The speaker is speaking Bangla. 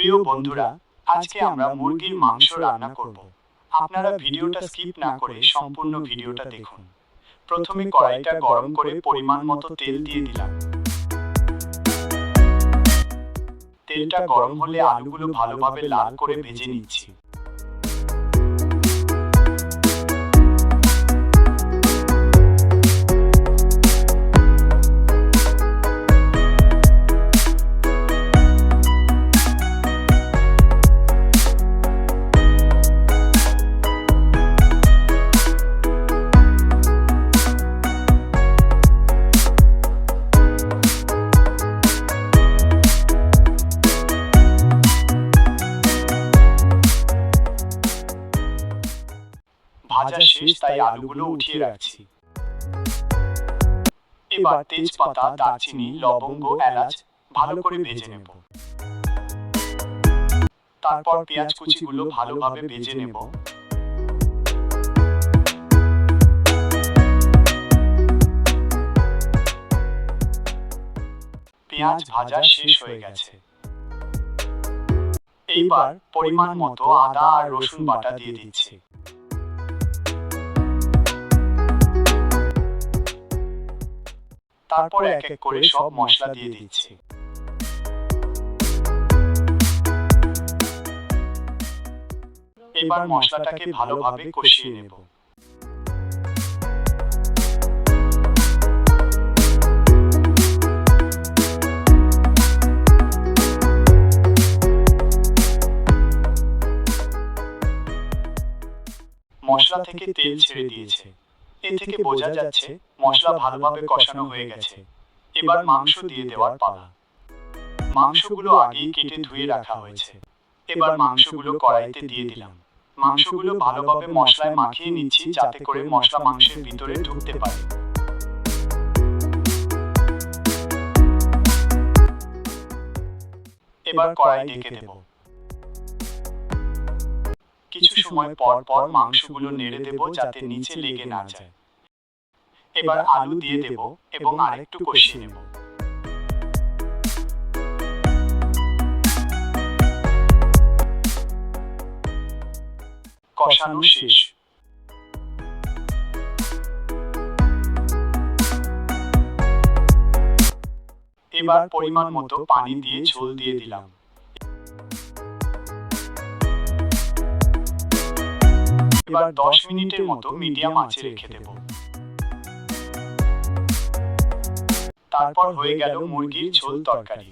প্রিয় বন্ধুরা, আজকে আমরা মুরগির মাংস রান্না করব। আপনারা ভিডিওটা স্কিপ না করে সম্পূর্ণ ভিডিওটা দেখুন। প্রথমে কড়াইটা গরম করে পরিমাণ মতো তেল দিয়ে দিলাম। তেলটা গরম হলে আলুগুলো ভালোভাবে লাল করে ভেজে নিচ্ছি। ভাজা শেষ, তাই আলুগুলো উঠিয়ে রাখছি। এবার তেজপাতা, দারচিনি, লবঙ্গ, এলাচ ভালো করে ভেজে নেব। তারপর পেঁয়াজ কুচিগুলো ভালোভাবে ভেজে নেব। পেঁয়াজ ভাজা শেষ হয়ে গেছে। এইবার পরিমাণ মতো আদা আর রসুন বাটা দিয়ে দিচ্ছি। তারপর এক এক করে সব মশলা দিয়ে দিচ্ছি। এবার মশলাটাকে ভালোভাবে কষিয়ে নেব। মশলা থেকে তেল ছেড়ে দিয়েছে। এ থেকে বোঝা যাচ্ছে মশলা ভালোভাবে কষানো হয়ে গেছে। এবার মাংস দিয়ে দেওয়ার পালা। মাংসগুলো আগেই কেটে ধুয়ে রাখা হয়েছে। এবার মাংসগুলো কড়াইতে দিয়ে দিলাম। মাংসগুলো ভালোভাবে মশলায় মাখিয়ে নিচ্ছি, যাতে করে মশলা মাংসের ভিতরে ঢুকতে পারে। এবার কড়াই ঢেকে দেব। কিছু সময় পর পর মাংসগুলো নেড়ে দেব, যাতে নিচে লেগে না যায়। এবার আলু দিয়ে দেব এবং আরেকটু কষিয়ে নেব। কষানো শেষ। এবার পরিমাণ মতো পানি দিয়ে ঝোল দিয়ে দিলাম। এবার 10 মিনিটের মতো মিডিয়াম আঁচে রেখে দেব। তারপর হয়ে গেল মুরগির ঝোল তরকারি।